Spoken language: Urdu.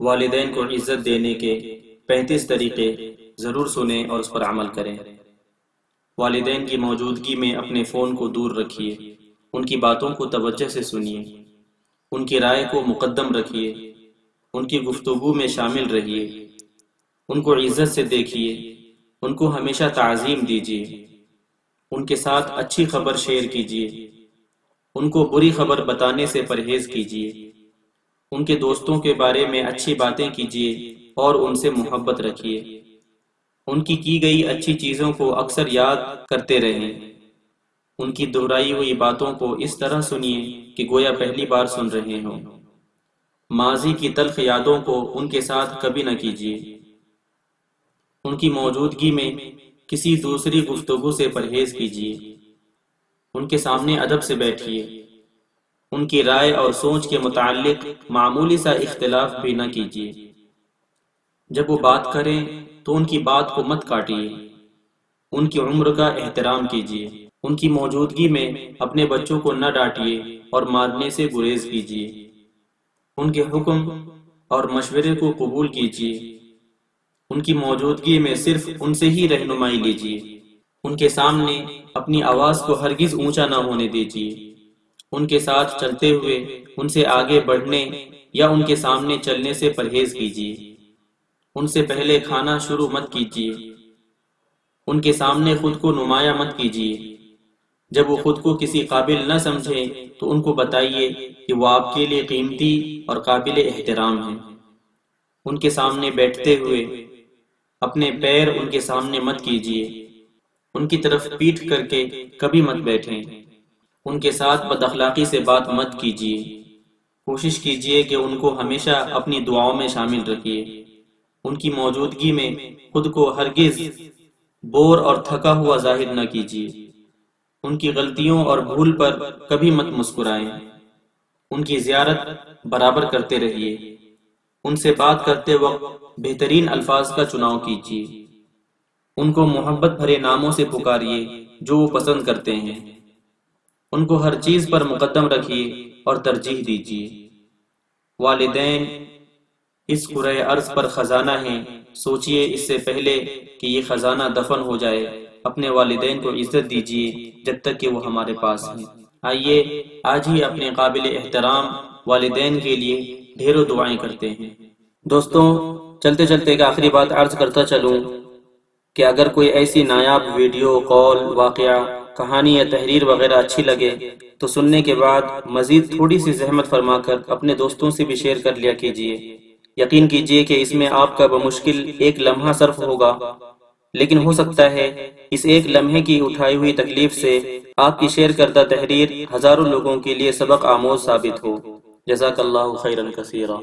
والدین کو عزت دینے کے 35 طریقے ضرور سنیں اور اس پر عمل کریں۔ والدین کی موجودگی میں اپنے فون کو دور رکھیے، ان کی باتوں کو توجہ سے سنیے، ان کی رائے کو مقدم رکھیے، ان کی گفتگو میں شامل رہیے، ان کو عزت سے دیکھیے، ان کو ہمیشہ تعظیم دیجیے، ان کے ساتھ اچھی خبر شیئر کیجیے، ان کو بری خبر بتانے سے پرہیز کیجیے، ان کے دوستوں کے بارے میں اچھی باتیں کیجیے اور ان سے محبت رکھیے، ان کی گئی اچھی چیزوں کو اکثر یاد کرتے رہیں، ان کی دہرائی ہوئی باتوں کو اس طرح سنیے کہ گویا پہلی بار سن رہے ہوں۔ ماضی کی تلخ یادوں کو ان کے ساتھ کبھی نہ کیجیے، ان کی موجودگی میں کسی دوسری گفتگو سے پرہیز کیجیے، ان کے سامنے ادب سے بیٹھیے، ان کی رائے اور سوچ کے متعلق معمولی سا اختلاف بھی نہ کیجیے۔ جب وہ بات کریں تو ان کی بات کو مت کاٹیے، ان کی عمر کا احترام کیجیے، ان کی موجودگی میں اپنے بچوں کو نہ ڈانٹیے اور مارنے سے گریز کیجیے، ان کے حکم اور مشورے کو قبول کیجیے، ان کی موجودگی میں صرف ان سے ہی رہنمائی لیجیے، ان کے سامنے اپنی آواز کو ہرگز اونچا نہ ہونے دیجیے، ان کے ساتھ چلتے ہوئے ان سے آگے بڑھنے یا ان کے سامنے چلنے سے پرہیز کیجیے، ان سے پہلے کھانا شروع مت کیجیے، ان کے سامنے خود کو نمایاں مت کیجیے، جب وہ خود کو کسی قابل نہ سمجھیں تو ان کو بتائیے کہ وہ آپ کے لیے قیمتی اور قابل احترام ہیں۔ ان کے سامنے بیٹھتے ہوئے اپنے پیر ان کے سامنے مت کیجیے، ان کی طرف پیٹھ کر کے کبھی مت بیٹھیں، ان کے ساتھ بد اخلاقی سے بات مت کیجیے، کوشش کیجیے کہ ان کو ہمیشہ اپنی دعاؤں میں شامل رکھیے، ان کی موجودگی میں خود کو ہرگز بور اور تھکا ہوا ظاہر نہ کیجیے، ان کی غلطیوں اور بھول پر کبھی مت مسکرائیں، ان کی زیارت برابر کرتے رہیے، ان سے بات کرتے وقت بہترین الفاظ کا چناؤ کیجیے، ان کو محبت بھرے ناموں سے پکاریے جو وہ پسند کرتے ہیں، ان کو ہر چیز پر مقدم رکھیے اور ترجیح دیجیے۔ والدین اس کرۂ ارض پر خزانہ ہیں، سوچئے اس سے پہلے کہ یہ خزانہ دفن ہو جائے اپنے والدین کو عزت دیجیے جب تک کہ وہ ہمارے پاس ہیں۔ آئیے آج ہی اپنے قابل احترام والدین کے لیے ڈھیروں دعائیں کرتے ہیں۔ دوستوں، چلتے چلتے ایک آخری بات عرض کرتا چلوں کہ اگر کوئی ایسی نایاب ویڈیو، قول، واقعہ، کہانی یا تحریر وغیرہ اچھی لگے تو سننے کے بعد مزید تھوڑی سی زحمت فرما کر اپنے دوستوں سے بھی شیئر کر لیا کیجیے۔ یقین کیجیے کہ اس میں آپ کا بمشکل ایک لمحہ صرف ہوگا، لیکن ہو سکتا ہے اس ایک لمحے کی اٹھائی ہوئی تکلیف سے آپ کی شیئر کردہ تحریر ہزاروں لوگوں کے لیے سبق آموز ثابت ہو۔ جزاک اللہ خیرا کثیرا۔